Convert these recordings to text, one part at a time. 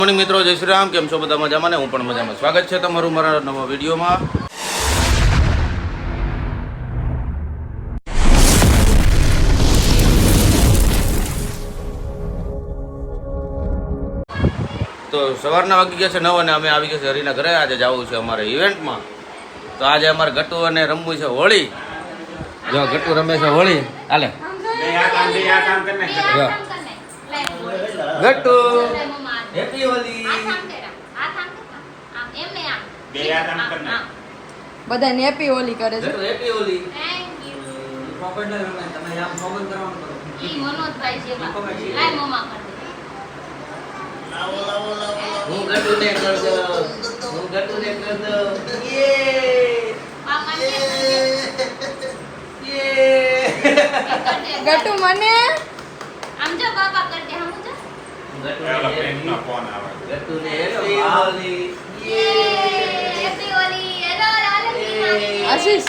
Morning મિત્રો, જય શ્રી રામ. કેમ છો બધા? મજામાં ને? હું પણ મજામાં. સ્વાગત છે તમારું મારા નવા વિડીયોમાં. તો સવારના વાગી ગયા છે 9 અને અમે આવી ગયા છે હરીના ઘરે. આજે જવું છે અમારે ઇવેન્ટમાં. તો આજે અમારે ગટ્ટુ અને રમવું છે હોળી. જો ગટ્ટુ રમે છે હોળી. હાલે ગટ્ટુ હેપી હોલી. બધાને હેપી હોલી કરે છે. હેપી હોલી. હું ગટ્ટુને કર દઉં. હું ગટ્ટુને કર દઉં. ગટ્ટુ મને આમ જો બાબા કરતે હમ જો ગટ્ટુને happy Holi. Happy Holi hello લાલકી આશીષ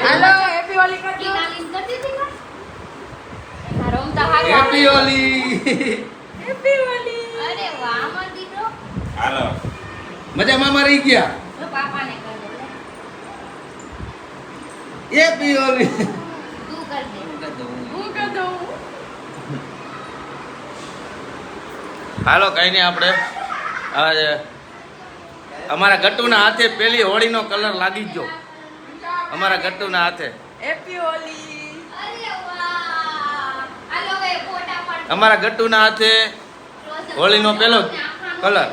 હાલો હેપી હોલી કરજો. નાલીન કરતી હતી કા રમતા હાલો હેપી હોલી. હેપી હોલી. અરે વાહ માર દીકરો હાલો મજામાં રહી ગયા. જો પાપાને કર દે હેપી હોલી. તું કર દે હું કર દઉં. હાલો કઈ નહીં, આપણે આજે અમારા ગટ્ટુના હાથે પેલી હોળીનો કલર લાગી ગયો. અમારા ગટ્ટુના હાથે હેપી હોલી. અરે વાહ હાલો વે ફોટા પાડ અમારા ગટ્ટુના હાથે હોળીનો પેલો કલર.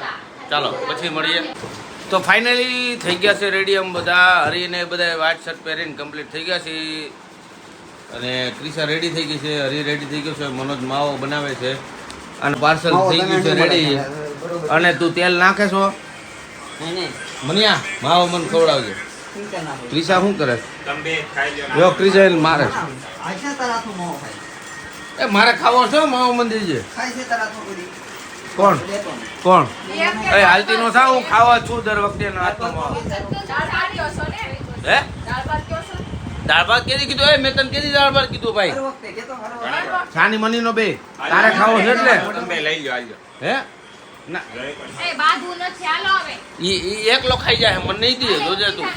ચાલો પછી મળીએ. તો ફાઇનલી થઈ ગયા છે રેડી. આમ બધા હરીને બધા વ્હાઇટ શર્ટ પહેરીને કમ્પ્લીટ થઈ ગયા છે. અને ક્રિશા રેડી થઈ ગઈ છે, હરી રેડી થઈ ગયો છે, મનોજ માવો બનાવે છે અને પાર્સલ થઈ ગયું છે રેડી. અને તું તેલ નાખે છો? મનિયા માવો મને ખવડાવજો. ક્રિશા શું કરે? જો ક્રિશા એને મારે છે. એ મારે ખાવો છો માવો મંદિર છે. કોણ કોણ? એ હાલતી નો થા, હું ખાવા છું દર વખતે એનો હાથનો માવો. દાળ ભાત કયો છો ને? હે દાળ ભાત કયો છો? દાળ ભાત કેદી કીધું? એ મેં તને કેદી દાળ ભાત કીધું ભાઈ? છાની મની નો બે તારે ખાવો છે એટલે હે ના એ બાધુ નથી હાલો હવે ઈ એકલો ખાઈ જાય, મને નહીં દે જોજે તું.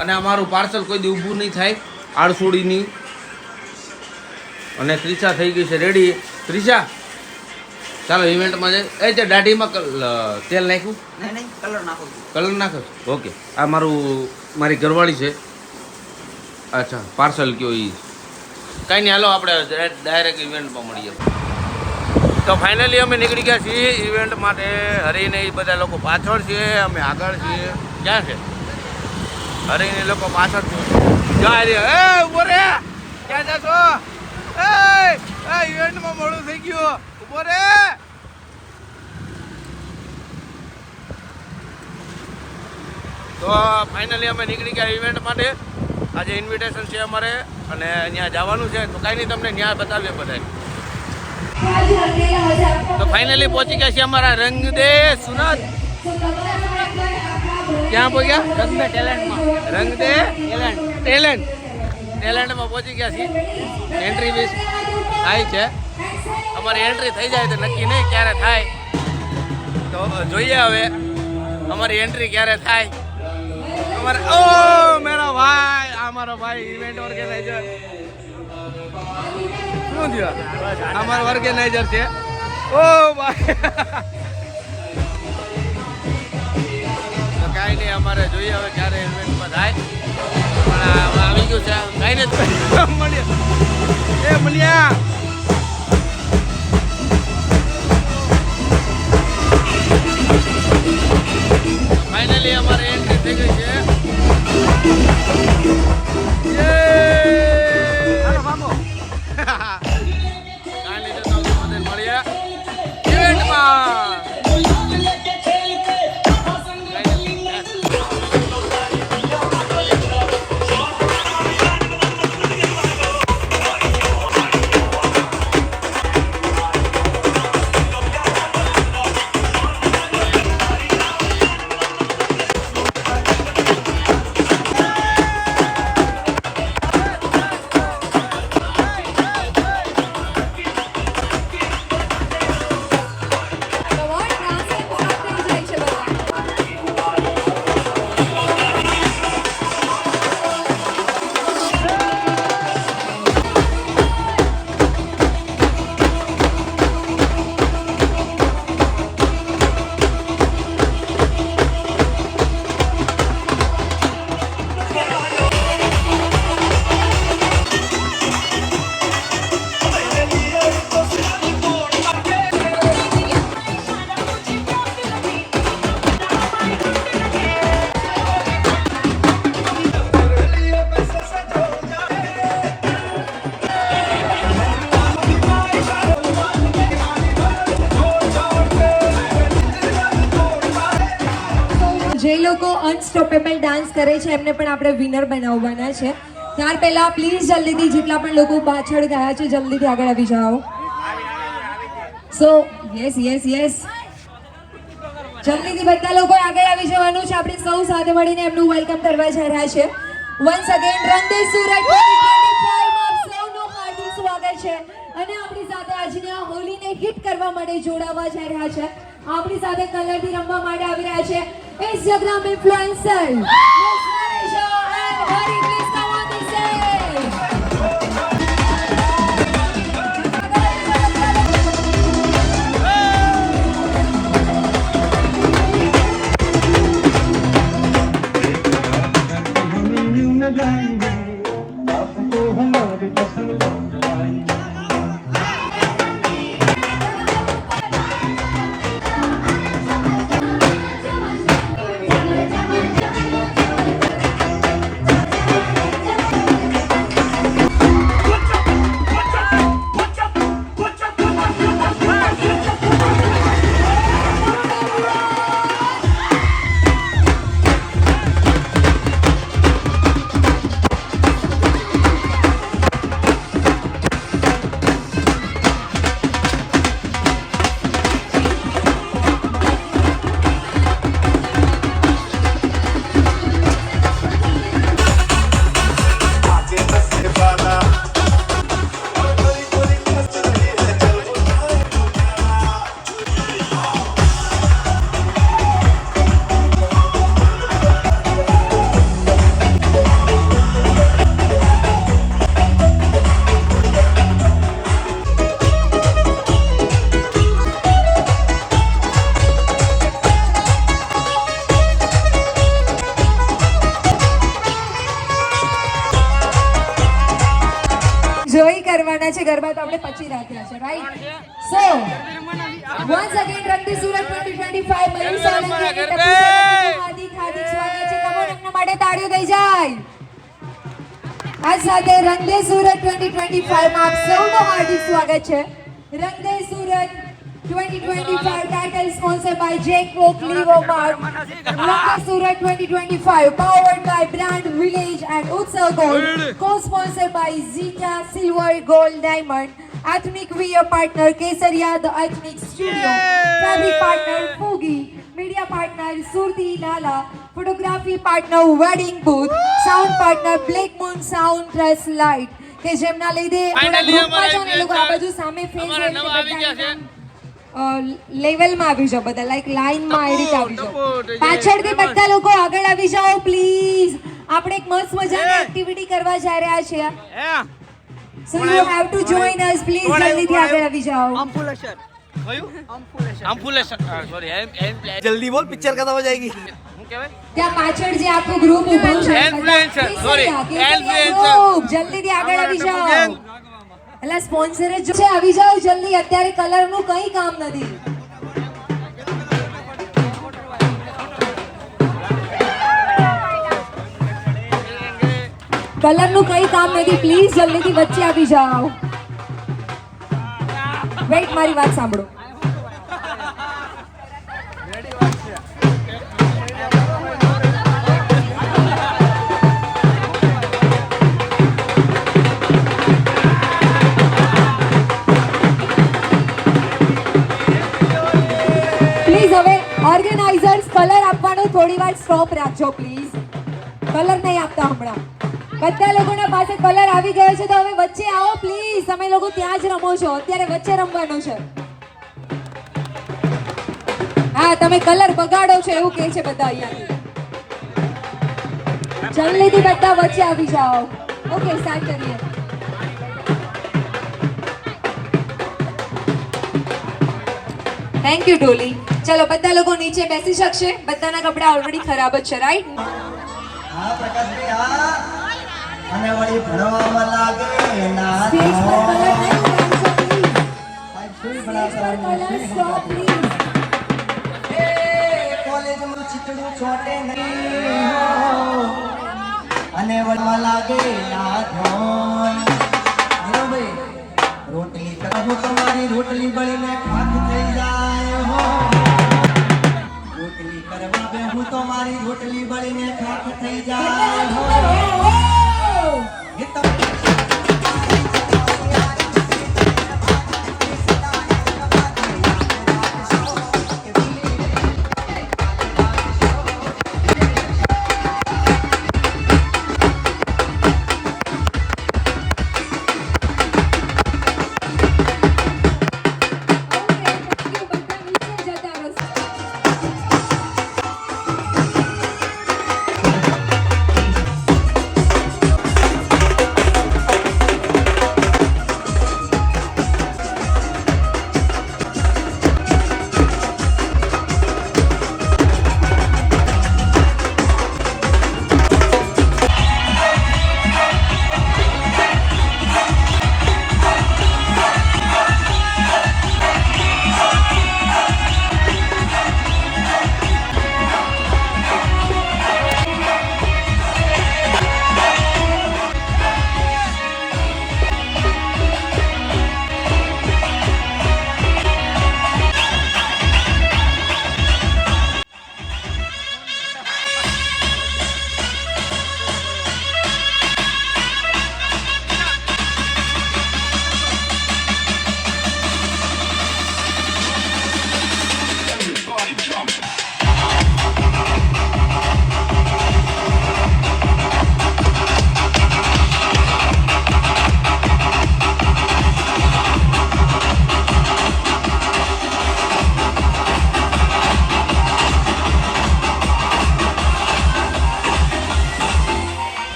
અને અમારું પાર્સલ કોઈ દી ઊભું નહીં થાય આળસુડીની. અને ત્રિષા થઈ ગઈ છે રેડી. ત્રિષા ચાલો ઇવેન્ટમાં જાય. એ તે દાઢીમાં તેલ નાખ્યું? કલર નાખો. ઓકે, આ મારી ઘરવાળી છે. અચ્છા પાર્સલ કયો ઈ કાંઈ નહીં. હાલો આપણે ડાયરેક્ટ ઇવેન્ટમાં મળીએ. તો ફાઇનલી અમે નીકળી ગયા છીએ ઇવેન્ટ માટે. હરીને એ બધા લોકો પાછળ છે, અમે આગળ છીએ. ક્યાં છે હરીને લોકો પાછળ છે? જાય રે. એ ઉભો રે, ક્યાં જશો? એ ઇવેન્ટમાં મોડું થઈ ગયું, ઉભો રે. તો ફાઇનલી અમે નીકળી ગયા ઇવેન્ટ માટે. આજે ઇન્વિટેશન છે અમારે અને ત્યાં જવાનું છે. તો કાંઈ નહીં, તમને ત્યાં બતાવીએ બધાય. તો ફાઇનલી પહોંચી ગયા છે અમારા રંગદે સુરત. ક્યાં પહોંચ્યા? રંગદે ટેલેન્ટમાં પહોંચી ગયા છીએ. એન્ટ્રી બી થાય છે. અમારી એન્ટ્રી થઈ જાય તો નક્કી નહીં ક્યારે થાય. તો જોઈએ હવે અમારી એન્ટ્રી ક્યારે થાય. અમારે ઓ મેરા ભાઈ, આ મારો ભાઈ ઇવેન્ટ ઓર્ગેનાઇઝર. શું થયું? અમારો ઓર્ગેનાઇઝર છે. ઓ ભાઈ તો કાંઈ નહીં, અમારે જોઈએ હવે ક્યારે ઇવેન્ટમાં થાય. પણ આવી ગયું છે. કાંઈ નહીં મળીએ. એ મળ્યા. ફાઇનલી અમારે એન્ટ્રી થઈ ગઈ છે. કાંઈ નહીં તો મળીએ ઇવેન્ટમાં. લોકો અનસ્ટોપેબલ ડાન્સ કરે છે એમને પણ આપણે વિનર બનાવવાના છે. ત્યાર પહેલા પ્લીઝ જલ્દીથી જેટલા પણ લોકો પાછળ ગયા છે જલ્દીથી આગળ આવી જાઓ. સો યસ જલ્દીથી બધા લોકો આગળ આવી જવાનું છે. આપણે સૌ સાથે મળીને એમનું વેલકમ કરવા જઈ રહ્યા છે. વન્સ અગેન રંગ દે સુરત 2025 માં આપ સૌનું હાર્દિક સ્વાગત છે. અને આપણી સાથે આજની આ હોલીને હિટ કરવા માટે જોડાવા જઈ રહ્યા છે. આપણી સાથે કલરથી રમવા માટે આવી રહ્યા છે Instagram influencer miss Naresha and Hari. Please come on the stage. જોઈ કરવાના છે ગરબા તો આપણે પછી રાખ્યા છે રાઈટ. સો વન્સ અગેન રંગ સુરત 2025 મયુર સોલંકી અને ટપુ સોલંકીનું હાર્દિક સ્વાગત છે. કમોન એમના માટે તાળીઓ થઈ જાય. આ સાથે રંગ દે સુરત 2025 માં આપ સૌનું હાર્દિક સ્વાગત છે. રંગ દે Surat 2025 title sponsored by Jake Walk Levo Mark. Rang De Surat 2025 powered by Brand Village and Utsav Gold. Co-sponsored by Zeta Silver Gold Diamond. Ethnic wear partner Kesaria The Ethnic Studio. Fabric partner Fugi. Media partner Surti Lala. Photography partner Wedding Booth. Sound partner Black Moon Sound Plus Light. કે જેમના લીધે આપણા ગ્રુપમાં જો ને લોકો આ બાજુ સામે ફેસ હોય છે બધા લેવલમાં આવી જાઓ બધા લાઈક લાઈનમાં એ રીતે આવી જાઓ. પાછળથી બધા લોકો આગળ આવી જાઓ પ્લીઝ. આપણે એક મસ્ત મજાની એક્ટિવિટી કરવા જઈ રહ્યા છીએ. So you have to join us please. જલ્દીથી આગળ આવી જાઓ. जल्दी बोल पिक्चर खत्म हो जाएगी. ત્યાં પાછળ જે આખું ગ્રુપ ઊભું છે Influencer, sorry, influencer. ગ્રુપ જલ્દીથી આગળ આવી જાઓ. એટલે સ્પોન્સર જ છે આવી જાઓ જલ્દી. અત્યારે કલરનું કંઈ કામ નથી. કલરનું કંઈ કામ નથી પ્લીઝ જલ્દીથી વચ્ચે આવી જાઓ. વેઇટ મારી વાત સાંભળો. ઓર્ગેનાઇઝર્સ કલર આપવાનો થોડી વાર સ્ટોપ રાખજો પ્લીઝ. કલર નહીં આપતા હમણાં. બધા લોકોના પાસે કલર આવી ગયો છે તો હવે વચ્ચે આવો પ્લીઝ. તમે લોકો ત્યાં જ રમો છો અત્યારે વચ્ચે રમવાનું છે. હા તમે કલર બગાડો છો એવું કહે છે બધા અહીંયાથી. જલ્દીથી બધા વચ્ચે આવી જાઓ. ઓકે સ્ટાર્ટ કરીએ. થેન્ક યુ ડોલી. ચલો બધા લોકો નીચે બેસી શકશે. બધાના કપડા ઓલરેડી ખરાબ જ છે રાઈટ. હા પ્રકાશભાઈ હા. અને વળી ભણવામાં લાગે ના સ્ટેજ પર કલર નહીં ઉડાડશો પ્લીઝ. સુઈ સ્ટેજ પર કલર સ્ટોપ પ્લીઝ. એ કોલેજમાં ચીકણું છોટે નહીં અને વળમાં લાગે ના ધોન. હેલો ભાઈ રોટલી કરું તમારી રોટલી બળીને ખાખ થઈ જાય હો. રોટલી કરવા બે હું તો મારી રોટલી લઈ જાય એ તમે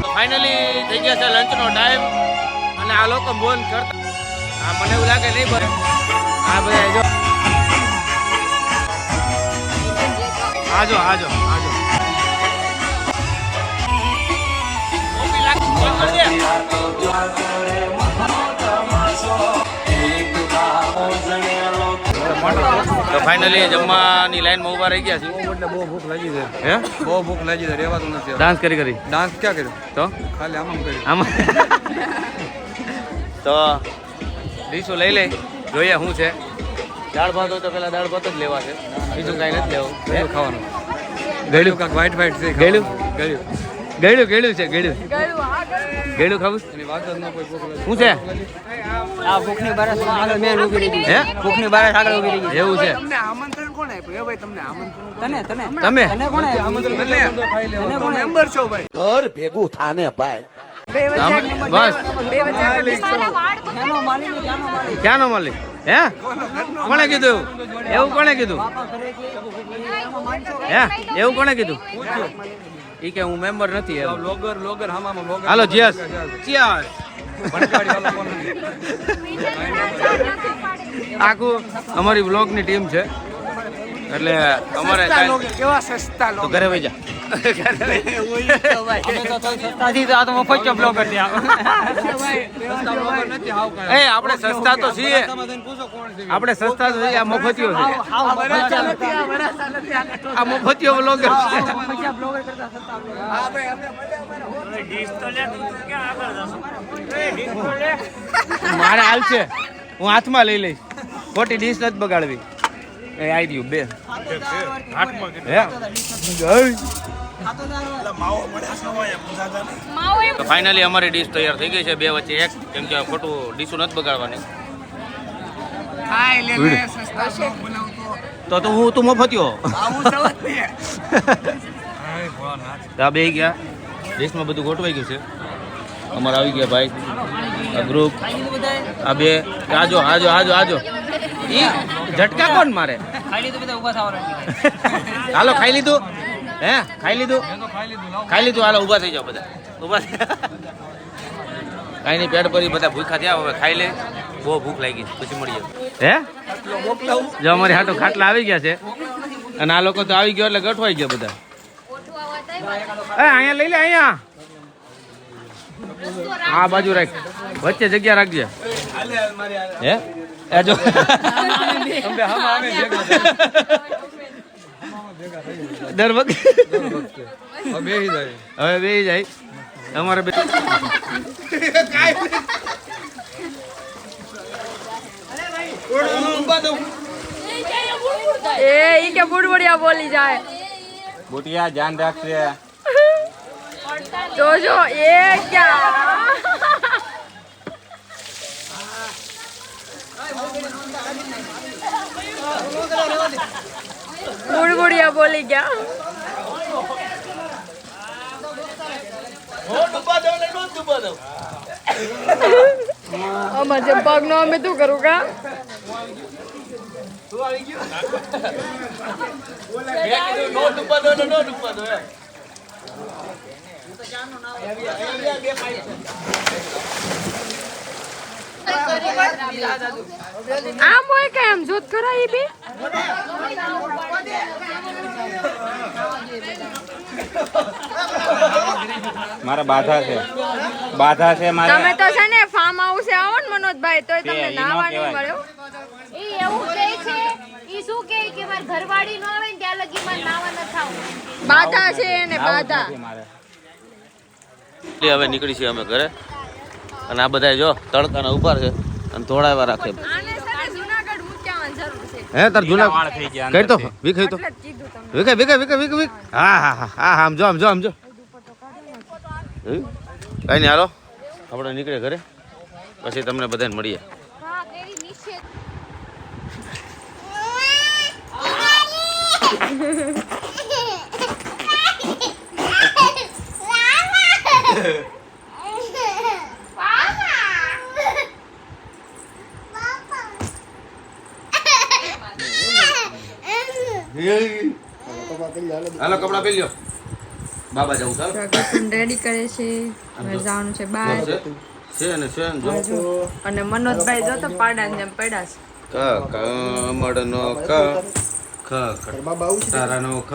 ફાઇનલી થઈ ગયા છે લંચનો ટાઈમ અને આ લોકો બોન કરતા આ મને એવું લાગે નહીં ભરે આ બધા જો આજો આજો આજો તો ફાઇનલી જમવાની લાઈનમાં ઊભા રહી ગયા છે એટલે બહુ ભૂખ લાગી છે હે બહુ ભૂખ લાગી છે રહેવાતું નથી ડાન્સ કરી કરી ડાન્સ ક્યાં કર્યો તો ખાલી આમ કરી આમાં તો ડીશો લઈ લે જોઈએ શું છે દાળ ભાત હોય તો પેલા દાળ ભાત જ લેવા છે બીજું કાંઈ નથી લેવું ગળ્યું ખાવાનું ગળ્યું કાંક વ્હાઈટ વ્હાઈટ છે ગળ્યું? ગળ્યું ગળ્યું ગળ્યું છે ગળ્યું ગળ્યું ખાવું એની વાત જ ન કોઈ ભૂખ લાગી શું છે આ ભૂખની બારસમાં આગળ મેન ઊભી રહી ગઈ હે ભૂખની બારસ આગળ ઊભી રહી ગઈ એવું છે તને તને તમે તને કોણે આમંત્રણ તને કોણે મેમ્બર છો ભાઈ બસ મારા વાળ એનો માલિક ક્યાંનો માલિક ક્યાંનો માલિક હે કોણે કીધું એવું કોણે કીધું હે એવું કોણે કીધું ઈ કે હું મેમ્બર નથી એમ. લોગર લોગર હામામાં લોગર હાલો ચીયર્સ ચીયર્સ ભણકાડી વાળા કોણ નથી? આખું અમારી બ્લોગની ટીમ છે એટલે અમારે કેવા સસ્તા તો ઘરે વઈ જા અમે તો સસ્તાથી તો આ તો મફત ચપલો કરી દે એ આપણે સસ્તા તો છીએ તમે જઈને પૂછો કોણ છે આપણે સસ્તા તો છીએ આ મફતીઓ છે આ મફતીઓ બ્લોગર છે મારે હાલ છે હું હાથમાં લઈ લઈશ ખોટી ડીશ નથી બગાડવી એ આવી રહ્યું બે તો ફાઇનલી અમારી ડીશ તૈયાર થઈ ગઈ છે બે વચ્ચે એક કેમ કે ખોટું ડીશું નથી બગાડવાની તો હું તું મફતિયો આ બે ગયા ડીશમાં બધું ગોઠવાઈ ગયું છે અમારે આવી ગયા ભાઈ આ ગ્રુપ આ બે આજો આજો આજો આજો ઈ ઝટકા કોણ મારે ખાલી તો બધા ઊભા થવાનું હાલો ખાઈ લીધું હે ખાઈ લીધું ખાઈ લીધું લાવો ખાઈ લીધું હાલો ઊભા થઈ જાઓ બધા ઊભા કાંઈ નહીં પેટ ભરી બધા ભૂખા થયા હવે ખાઈ લે બહુ ભૂખ લાગી છે પછી મળીએ હે જો અમારી હાટો ખાટલા આવી ગયા છે અને આ લોકો તો આવી ગયો એટલે ગઠવાઈ ગયા બધા એ અહીંયા લઈ લે અહીંયા આ બાજુ રાખ વચ્ચે જગ્યા રાખજે હે એ જો અંબે હામાં અમે ભેગા દર વખતે હવે બેહી જાય હવે બેહી જાય અમારે બે એ ઈ કે બુડબુડિયા બોલી જાય બુટિયા ધ્યાન રાખજે જોજો એ ક્યાં બુડબુડિયા બોલી ગયા અમારે જે પગ નો અમે શું કરું કા આમ હોય કે એમ જોત ખરા ઈ બી મારા બાધા છે મારે તમે તો છે ને ફાર્મ હાઉસે આવો ને મનોજભાઈ તોય તમને ઈ નો નાવા નહીં કહેવાય. મળ્યો એ એવું કહે છે ઈ શું કહે કે મારી ઘરવાળી નો આવે ને ત્યાં લગી મને નાવા ન થાવ બાધા છે ને આવું જ બાધા નથી મારે હવે નીકળી છે અમે ઘરે અને આ બધા જો તડકાના ઉભા છે અને થોડા રાખે આને છે ને જુનાગઢ મૂક્યાવાની જરૂર છે હે તાર જૂના વાળ થઈ ગયા કઈ તો અંદરથી. વિખાઈ તો એટલે જ કીધું તમને વિખાઈ હા હા હા હા આમ જો કઈ નહીં હાલો આપણે નીકળે ઘરે પછી તમને બધાને મળીએ હા કેવી નિશ્ચિત હાલો કપડા પહેરી લ્યો બાબા જવું ચાલો રેડી કરે છે હવે જવાનું છે બહાર છે ને છે ને જો અને મનોજભાઈ જો તો પાડા ને જેમ પડ્યા છે કમળનો ક તારાનો ખ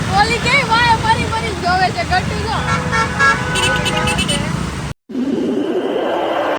બોલી કે વાય મરી મરી જોવે છે ગટુ જો